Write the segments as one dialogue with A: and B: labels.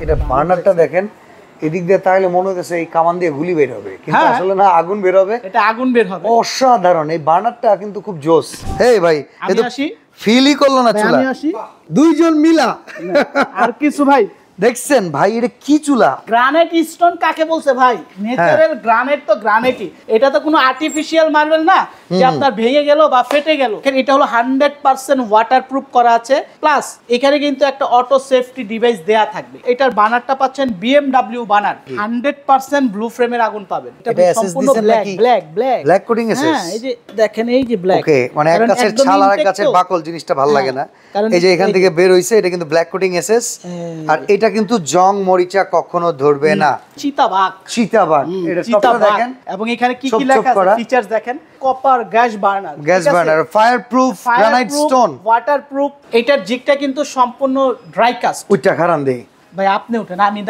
A: এটা বার্নারটা দেখেন, এদিক দিয়ে তাহলে মনে হচ্ছে এই কামান দিয়ে গুলি বের হবে, কিন্তু আসলে না, আগুন বের হবে।
B: এটা আগুন বের হবে,
A: অসাধারণ। এই বার্নারটা কিন্তু খুব জোস। হেই ভাই,
B: আমি আসি,
A: ফিলই করলো না চুলা।
B: আমি আসি,
A: দুইজন মিলা
B: আর কিছু ভাই
A: দেখছেন ভাই, এটা কি চুলা?
B: গ্রানাইট স্টোন কাকে বলছে ভাই? ন্যাচারাল গ্রানাইট তো গ্রানাইটই, এটা তো কোনো আর্টিফিশিয়াল মার্বেল না যে আপনার ভেঙে গেল বা ফেটে গেল। এটা হলো 100% ওয়াটারপ্রুফ করা আছে, প্লাস এখানে কিন্তু একটা অটো সেফটি ডিভাইস দেয়া থাকবে। এটার বানারটা পাচ্ছেন BMW বানার, 100% ব্লু ফ্রেমের আগুন পাবেন। এটা সম্পূর্ণ ব্ল্যাক কোটিং এসএস। হ্যাঁ, এই যে দেখেন, এই যে ব্ল্যাক।
A: ওকে, মানে এক গাছের ছাল আর এক গাছের বাকল জিনিসটা ভালো লাগে না। এই যে এখান থেকে বের হইছে, এটা কিন্তু ব্ল্যাক কোটিং এসএস। আর এটা কিন্তু জং মরিচা কখনো ধরবে না। চিতাবাঘ এটা টপটা দেখেন,
B: এবং এখানে কি কি লেখা আছে ফিচারস দেখেন। Copper gas burner,
A: fireproof, granite stone,
B: waterproof. এটার জিগটা কিন্তু সম্পূর্ণ ড্রাই কাস্ট।
A: ওইটা খারান দেই
B: ভাই, আপনি ওঠেন, আমি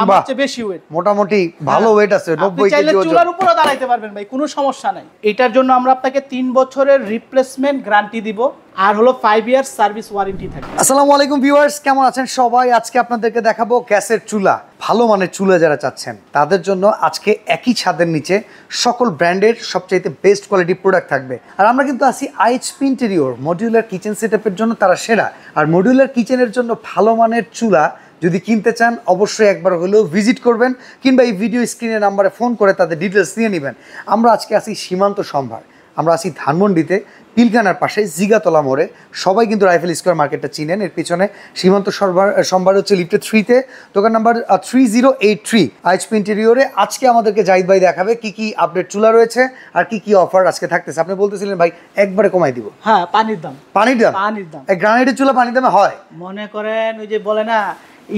B: আমার চেয়ে বেশি ওয়েট,
A: মোটামুটি ভালো ওয়েট আছে, 90 কেজি ওজন।
B: চুলার উপরে দাঁড়াইতে পারবেন ভাই, কোনো সমস্যা নাই। এটার জন্য আমরা আপনাকে 3 বছরের রিপ্লেসমেন্ট গ্যারান্টি দিব, আর হলো 5 ইয়ার সার্ভিস ওয়ারেন্টি থাকবে।
A: আসসালামু আলাইকুম ভিউয়ার্স, কেমন আছেন সবাই? আজকে আপনাদেরকে দেখাবো গ্যাসের চুলা। ভালো মানের চুলা যারা চাচ্ছেন তাদের জন্য আজকে একই ছাদের নিচে সকল ব্র্যান্ডের সবচাইতে বেস্ট কোয়ালিটি প্রোডাক্ট থাকবে। আর আমরা কিন্তু আছি আইএইচপি ইন্টেরিয়র মডিউলার কিচেন সেটআপের জন্য তারা সেরা। আর মডিউলার কিচেনের জন্য ভালো মানের চুলা যদি কিনতে চান অবশ্যই একবার হলেও ভিজিট করবেন, কিংবা এই ভিডিও স্ক্রিনের নাম্বারে ফোন করে তাদের ডিটেলস নিয়ে নেবেন। আমরা আজকে আছি সীমান্ত সম্ভার, আমরা আছি ধানমন্ডিতে পিলখানার পাশে জিগাতলা মোড়ে। সবাই কিন্তু রাইফেল স্কোয়ার মার্কেটটা চিনেন, এর পিছনে সীমান্ত সম্ভার হচ্ছে লিফটে 3-তে, দোকান নাম্বার 3083 আইএইচপি ইন্টেরিয়রে। আজকে আমাদেরকে জাহিদ ভাই দেখাবে কি কি আপডেট চুলা রয়েছে আর কি কি অফার আজকে থাকতেছে। আপনি বলতেছিলেন ভাই একবারে কমাই দিব।
B: হ্যাঁ, পানির দাম
A: এই গ্রানাইটের চুলা পানির দামে হয়।
B: মনে করেন ওই যে বলে না,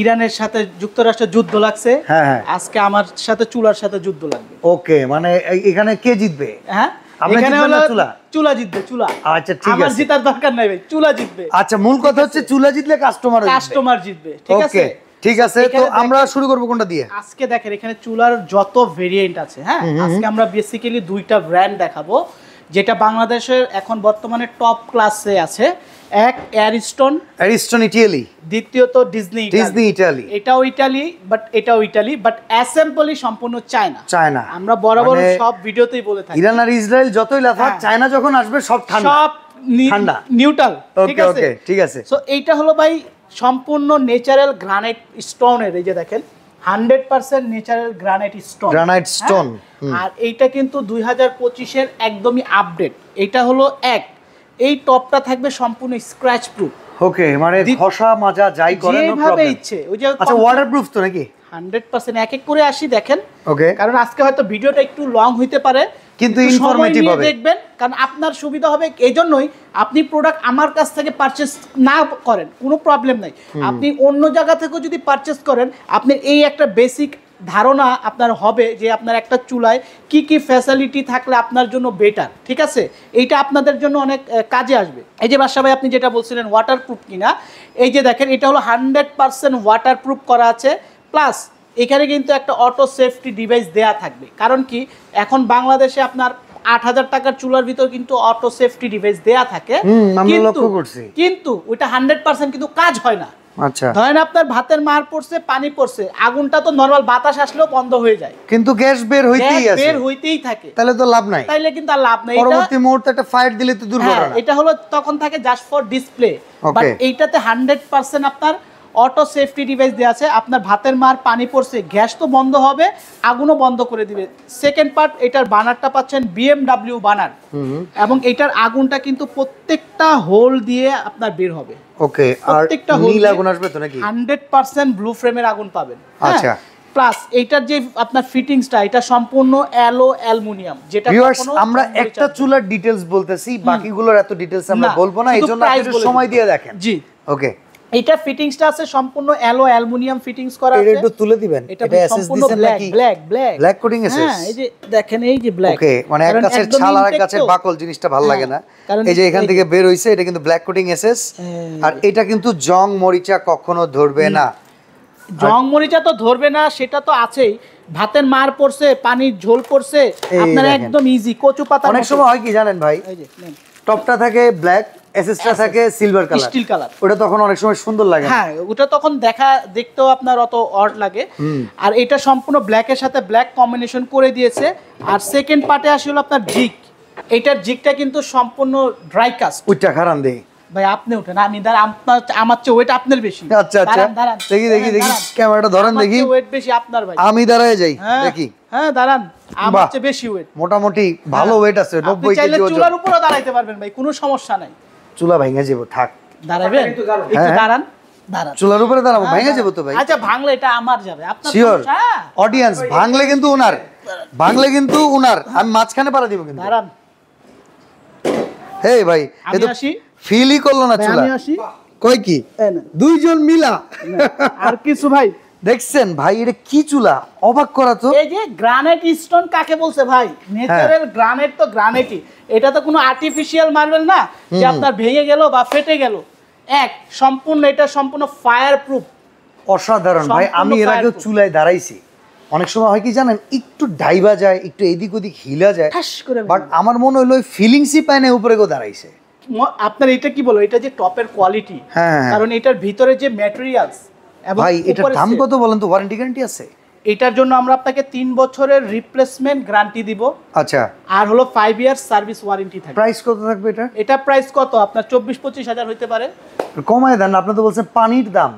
B: ইরানের সাথে যুক্তরাষ্ট্রের যুদ্ধ লাগছে, হ্যাঁ, আজকে আমার সাথে চুলার সাথে যুদ্ধ লাগবে।
A: ওকে, মানে এখানে কে জিতবে?
B: হ্যাঁ, এখানে হলো চুলা জিতবে, চুলা। আচ্ছা ঠিক আছে, আমার জিতার দরকার নাই ভাই, চুলা জিতবে।
A: আচ্ছা, মূল কথা হচ্ছে চুলা জিতলে কাস্টমার জিতবে। ঠিক আছে, ঠিক আছে। তো আমরা শুরু করব কোনটা দিয়ে? আজকে
B: দেখেন এখানে চুলার যত ভেরিয়েন্ট আছে, হ্যাঁ, আজকে আমরা বেসিক্যালি দুইটা ব্র্যান্ড দেখাবো যেটা বাংলাদেশের এখন বর্তমানে টপ ক্লাসে আছে। এক অ্যারিস্টন
A: ইটালি,
B: দ্বিতীয়ত ডিজনি ইটালি। এটাও ইটালি, বাট অ্যাসেম্বলি সম্পূর্ণ চায়না। আমরা বরাবর সব ভিডিওতেই বলে থাকি,
A: ইরান আর ইসরায়েল যতই লাফাক, চায়না যখন আসবে সব ঠান্ডা
B: নিউট্রাল। ঠিক আছে। সো এইটা হলো ভাই সম্পূর্ণ ন্যাচারাল গ্রানাইট স্টোনের, এই যে দেখেন 100% ন্যাচারাল গ্রানাইট স্টোন। আর এইটা কিন্তু 2025 একদমই আপডেট। এটা হলো এই টপটা থাকবে সম্পূর্ণ স্ক্র্যাচ প্রুফ।
A: ওকে, মানে ঘষা মাজা যাই করে নো প্রবলেম,
B: ইচ্ছে ওই যে।
A: আচ্ছা, ওয়াটারপ্রুফ তো নাকি?
B: 100% এক এক করে আসি দেখেন।
A: ওকে,
B: কারণ আজকে হয়তো ভিডিওটা একটু লং হইতে পারে,
A: কিন্তু ইনফরমেটিভ হবে,
B: দেখবেন, কারণ আপনার সুবিধা হবে। এইজন্যই আপনি প্রোডাক্ট আমার কাছ থেকে পারচেজ না করেন, কোনো প্রবলেম নাই। আপনি অন্য জায়গা থেকেও যদি পারচেজ করেন, আপনি এই একটা বেসিক ধারণা আপনার হবে যে আপনার একটা চুলায় কি কি ফ্যাসিলিটি থাকলে আপনার জন্য বেটার। ঠিক আছে, এইটা আপনাদের জন্য অনেক কাজে আসবে। এই যে বাদশা ভাই, আপনি যেটা বলছিলেন ওয়াটারপ্রুফ কিনা, এই যে দেখেন এটা হলো 100% ওয়াটারপ্রুফ করা আছে, প্লাস এখানে কিন্তু একটা অটো সেফটি ডিভাইস দেয়া থাকবে। কারণ কি, এখন বাংলাদেশে আপনার 8000 টাকার চুলার ভিতর কিন্তু অটো সেফটি ডিভাইস দেয়া থাকে, কিন্তু ওইটা 100% কিন্তু কাজ হয় না।
A: আচ্ছা,
B: ধরেন আপনার ভাতের মার পড়ছে, পানি পড়ছে, আগুনটা তো নরমাল বাতাস আসলেও বন্ধ হয়ে যায়,
A: কিন্তু গ্যাস বের হইতেই
B: থাকে।
A: তাহলে তো লাভ নাই,
B: তাইলে কিন্তু আর লাভ নাই।
A: পরবর্তী মুহূর্তে একটা ফায়ার দিলে তো দুর্ঘটনা।
B: এটা হলো তখন থাকে জাস্ট ফর ডিসপ্লে, বাট এইটাতে 100% আপনার অটো সেফটি ডিভাইস দেওয়া আছে। আপনার ভাতের মার পানি পড়ছে, গ্যাস তো বন্ধ হবে, আগুনও বন্ধ করে দিবে। সেকেন্ড পার্ট, এটার বানারটা পাচ্ছেন BMW বানার, এবং এটার আগুনটা কিন্তু প্রত্যেকটা হোল দিয়ে আপনার বের হবে।
A: ওকে, আর নীল আগুন আসবে তো নাকি?
B: 100% ব্লু ফ্রেমের আগুন পাবেন।
A: আচ্ছা,
B: প্লাস এইটার যে আপনার ফিটিংসটা, এটা সম্পূর্ণ অ্যালুমিনিয়াম, যেটা
A: আমরা একটা চুলার ডিটেইলস বলতেছি, বাকিগুলোর এত ডিটেইলস আমরা বলবো না, এইজন্য আপনাদের সময় দিয়ে দেখেন।
B: জি,
A: ওকে।
B: এটা ফিটিংসটা আছে সম্পূর্ণ অ্যালুমিনিয়াম ফিটিংস করা আছে।
A: এটা একটু তুলে দিবেন,
B: এটা সম্পূর্ণ ব্ল্যাক
A: কোটিং এসএস।
B: হ্যাঁ, এই যে দেখেন, এই যে ব্ল্যাক।
A: ওকে, মানে এক গাছের ছাল আর এক গাছের বাকল জিনিসটা ভালো লাগে না। এই যে এখান থেকে বের হইছে, এটা কিন্তু ব্ল্যাক কোটিং এসএস। আর এটা কিন্তু জং মরিচা কখনো ধরবে না।
B: জং মরিচা তো ধরবে না, সেটা তো আছেই। ভাতের মার পড়ছে, পানির ঝোল পড়ছে, আপনার একদম ইজি। কচু পাতা
A: অনেক সময় হয় কি জানেন ভাই, টপটা থাকে ব্ল্যাক, এসএসটা থাকে সিলভার কালার,
B: স্টিল কালার।
A: ওটা তখন অনেক সময় সুন্দর লাগে।
B: হ্যাঁ, ওটা তখন দেখতেও আপনার অত অড লাগে। আর এটা সম্পূর্ণ ব্ল্যাকের সাথে ব্ল্যাক কম্বিনেশন করে দিয়েছে। আর সেকেন্ড পার্টে আসলে আপনার জিগ, এটার জিগটা কিন্তু সম্পূর্ণ ড্রাই কাস্ট।
A: ওইটা খারান দেই
B: ভাই আপনি উঠেন, আমি আমার চেয়ে ওয়েট আপনার বেশি।
A: আচ্ছা আচ্ছা, দেখি দেখি দেখি, ক্যামেরাটা ধরেন দেখি।
B: ওয়েট বেশি আপনার ভাই,
A: আমি দাঁড়ায় যাই দেখি।
B: হ্যাঁ দাঁড়ান, আমার চেয়ে বেশি ওয়েট,
A: মোটামুটি ভালো ওয়েট আছে, 90 কেজি ওজন।
B: চুলার উপরও দাঁড়াইতে পারবেন ভাই, কোনো সমস্যা নাই।
A: চুলা ভাঙা যাবো, থাক
B: দাঁড়াবেন একটু দাঁড়ান, দাঁড়ান।
A: চুলার উপরে দাঁড়াবো, ভাঙা যাবো তো ভাই।
B: আচ্ছা ভাঙলে এটা আমার যাবে, আপনার
A: শিওর
B: সমস্যা।
A: অডিয়েন্স, ভাঙলে কিন্তু ওনার, ভাঙলে কিন্তু ওনার, আমি মাঝখানে পাড়া দিব কিন্তু।
B: দাঁড়ান,
A: হে ভাই,
B: আমি আসি।
A: ফিলই করলো না চুলা।
B: আমি আসি।
A: কই কি দুইজন মিলা
B: আর কিছু ভাই
A: দেখছেন ভাই, এটা কি চুলা, অবাক করা তো।
B: এই যে গ্রানাইট স্টোন কাকে বলছে ভাই? ন্যাচারাল গ্রানাইট তো গ্রানাইটই, এটা তো কোনো আর্টিফিশিয়াল মার্বেল না যে আপনার ভেঙে গেল বা ফেটে গেল। সম্পূর্ণ এটা সম্পূর্ণ ফায়ার প্রুফ।
A: অসাধারণ ভাই। আমি এর আগে চুলায় দাঁড়াইছি, অনেক সময় হয় কি জানেন, একটু ডাইবা যায়, একটু এদিক ওদিক হিলা যায়, বাট আমার মনে হলো ওই ফিলিংসই পায় না উপরে কেউ দাঁড়াইছে।
B: আপনার এটা কি বলো, এটা যে টপের কোয়ালিটি, কারণ এটার ভিতরে যে ম্যাটেরিয়ালস এবং
A: ভাই এটার দাম কত বলেন তো? ওয়ারেন্টি গ্যারান্টি আছে
B: এটার জন্য? আমরা আপনাকে 3 বছরের রিপ্লেসমেন্ট গ্যারান্টি দিব।
A: আচ্ছা,
B: আর হলো 5 ইয়ার সার্ভিস ওয়ারেন্টি থাকবে।
A: প্রাইস কত থাকবে এটা?
B: এটা প্রাইস কত আপনার 24-25 হাজার হইতে পারে।
A: কমায় দেন, আপনি তো বলছেন পানির দাম।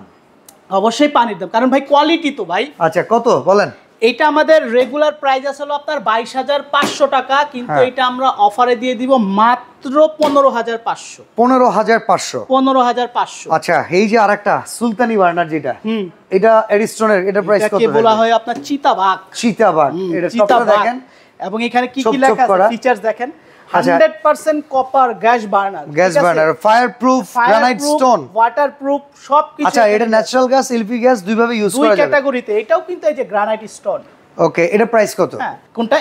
B: অবশ্যই পানির দাম, কারণ ভাই কোয়ালিটি তো ভাই।
A: আচ্ছা কত বলেন?
B: এটা আমাদের রেগুলার প্রাইস আসলে আপনার 22,500 টাকা, কিন্তু এটা আমরা অফারে দিয়ে দিব মাত্র 15,500।
A: 15,500?
B: 15,500।
A: আচ্ছা, এই যে আরেকটা সুলতানি বার্নার যেটা, এটা এরিস্টনের, এটা প্রাইস কত?
B: এটাকে বলা হয় আপনার চিতাবাঘ।
A: চিতাবাঘ, এটা টপটা দেখেন,
B: এবং এখানে কি কি লেখা আছে, ফিচারস দেখেন। 100% copper gas burner,
A: fireproof, granite stone,
B: waterproof, সবকিছু।
A: আচ্ছা, এটা ন্যাচারাল গ্যাস, এলপি গ্যাস দুইভাবে ইউজ করা যাবে,
B: দুই ক্যাটাগরিতে। এটাও কিন্তু এই যে গ্রানাইট স্টোন।
A: ওকে, এটা প্রাইস কত?
B: কোনটা?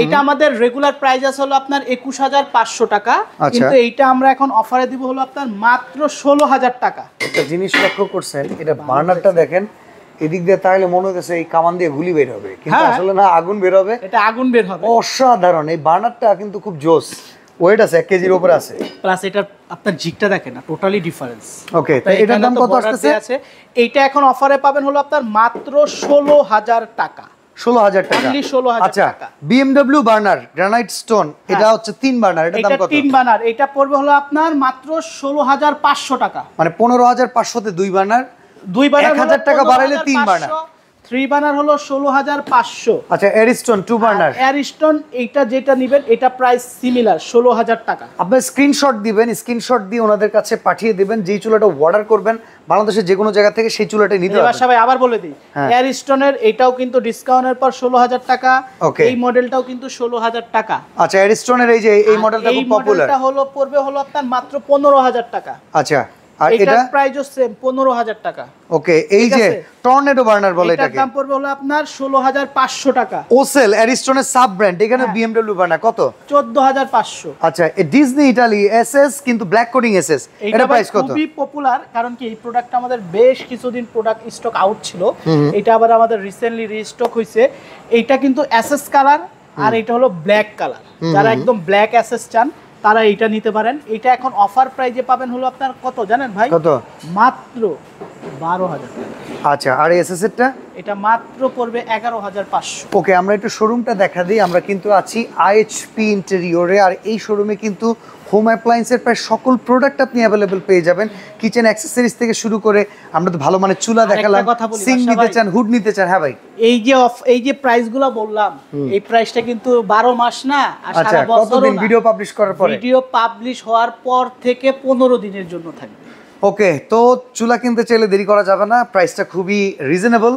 B: এটা আমাদের রেগুলার প্রাইস আছে হলো আপনার 21,500 টাকা, কিন্তু এইটা আমরা এখন অফারে দিব হলো আপনার মাত্র 16,000 টাকা।
A: একটা জিনিস লক্ষ্য করছেন, এটা বার্নারটা দেখেন, এদিক দিয়ে তাহলে মনে হচ্ছে এই কামান দিয়ে গুলি বের হবে, কিন্তু আসলে না, আগুন বের হবে।
B: এটা আগুন বের হবে।
A: অসাধারণ, এই বার্নারটা কিন্তু খুব জোস। ওয়েট আছে 1 কেজির উপরে আছে,
B: প্লাস এটা আপনার জিগটা দেখেন না, টোটালি ডিফারেন্স।
A: ওকে, তো এটার দাম কত আসছে?
B: এইটা এখন অফারে পাবেন হলো আপনার মাত্র 16,000 টাকা।
A: 16,000 টাকা। আচ্ছা, BMW বার্নার গ্রানাইট স্টোন, এটা হচ্ছে 3 বার্নার, এটার দাম কত?
B: 3 বার্নার, এটা পড়বে হলো আপনার মাত্র 16,500 টাকা।
A: মানে 15,500 তে 2 বার্নার,
B: 2 বার্নার
A: 1000 টাকা বাড়াইলে 3 বার্নার।
B: 3 বার্নার হলো 16,500।
A: আচ্ছা, এরিস্টন 2 বার্নার,
B: এরিস্টন এইটা যেটা নেবেন এটা প্রাইস সিমিলার 16,000 টাকা।
A: আপনি স্ক্রিনশট দিবেন, স্ক্রিনশট দিয়ে ওনাদের কাছে পাঠিয়ে দিবেন, যেই চুলাটা অর্ডার করবেন বাংলাদেশের যে কোনো জায়গা থেকে সেই চুলাটাই নিতে পারবেন।
B: সবাই আবার বলে দিই, এরিস্টনের এটাও কিন্তু ডিসকাউন্টের পর 16,000 টাকা, এই মডেলটাও কিন্তু 16,000 টাকা।
A: আচ্ছা, এরিস্টনের এই যে এই মডেলটা খুব পপুলার,
B: এটা হলো পড়বে হলো আপনার মাত্র 15,000 টাকা।
A: আচ্ছা, আর
B: এটা প্রাইসও সেম 15,000 টাকা।
A: ওকে, এই যে টর্নেডো বার্নার বলে এটাকে,
B: এটার দাম পড়বে হলো আপনার 16,500 টাকা।
A: ওসেল এরিস্টনের সাব ব্র্যান্ড, এখানে BMW বার্নার কত?
B: 14,500।
A: আচ্ছা, এই ডিজনি ইতালি এসএস, কিন্তু ব্ল্যাক কোডিং এসএস, এটা প্রাইস কত?
B: খুবই পপুলার, কারণ কি এই প্রোডাক্টটা আমাদের বেশ কিছুদিন প্রোডাক্ট স্টক আউট ছিল, এটা আবার আমাদের রিসেন্টলি রিস্টক হইছে। এইটা কিন্তু এসএস কালার, আর এটা হলো ব্ল্যাক কালার। যারা একদম ব্ল্যাক এসএস চান তারা এইটা নিতে পারেন। এটা এখন অফার প্রাইজে পাবেন হলো আপনার কত জানেন ভাই?
A: কত?
B: মাত্র 12,000 টাকা।
A: আচ্ছা, আর এসএস এরটা?
B: এটা মাত্র পড়বে 11,500।
A: ওকে, আমরা একটু শোরুমটা দেখা দিই। আমরা কিন্তু আছি আইএইচপি ইন্টেরিয়রে, আর এই শোরুমে কিন্তু হোম অ্যাপ্লায়েন্সের প্রায় সকল প্রোডাক্ট আপনি অ্যাভেলেবল পেয়ে যাবেন, কিচেন অ্যাক্সেসরিজ থেকে শুরু করে। আমরা তো ভালো মানে চুলা দেখালাম, সিঙ্ক নিতে চান, হুড নিতে চান। হ্যাঁ ভাই,
B: এই যে প্রাইসগুলো বললাম, এই প্রাইসটা কিন্তু 12 মাস না, আর সারা বছর না।
A: কতদিন ভিডিও পাবলিশ করার পরে?
B: ভিডিও পাবলিশ হওয়ার পর থেকে 15 দিনের জন্য থাকবে।
A: ওকে, তো চুলা কিনতে চাইলে দেরি করা যাবে না, প্রাইসটা খুবই রিজনেবল।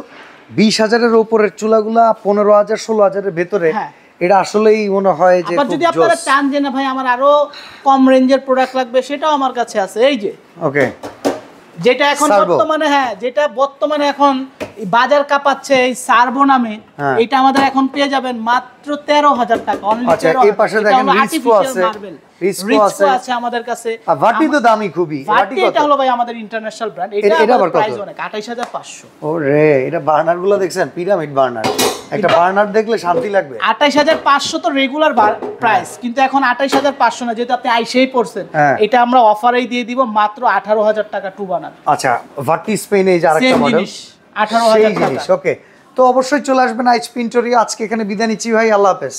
A: 20,000-এর উপরের চুলাগুলা 15,000 16,000-এর ভেতরে, এটা আসলেই মনে হয় যে
B: যদি আপনারা চান যে না ভাই আমার আরো কম রেঞ্জের প্রোডাক্ট লাগবে, সেটাও আমার কাছে আছে। এই যে
A: ওকে,
B: যেটা এখন বর্তমানে যেটা বর্তমানে এখন বাজার কাঁপাচ্ছে, এই সার্ভো নামে, এটা আমাদের এখন পেয়ে যাবেন মাত্র 13,000 টাকা।
A: আচ্ছা, এই পাশে দেখেন রিস্কো আছে,
B: রিস্কো আছে আমাদের কাছে।
A: আর ভাটি তো দামি খুবই।
B: ভাটি এটা হলো ভাই আমাদের ইন্টারন্যাশনাল ব্র্যান্ড, এটা আবার প্রাইস অনেক 28,500।
A: ওরে, এটা বার্নারগুলো দেখছেন, পিরামিড বার্নার। একটা বার্নার দেখলে শান্তি লাগবে।
B: 28500 তো রেগুলার প্রাইস, কিন্তু এখন 28500 না, যেহেতু আপনি আইসেই পড়ছেন, এটা আমরা অফারেই দিয়ে দিব মাত্র 18000 টাকা টু বার্নার।
A: আচ্ছা, ভার্টি স্পেন এই যে আরেকটা মডেল,
B: 18000 টাকা।
A: ওকে, তো অবশ্যই চলে আসবেন আইচ পিন্টোরিয়া। আজকে এখানে বিদায় নিচ্ছি ভাই, আল্লাহ হাফেজ।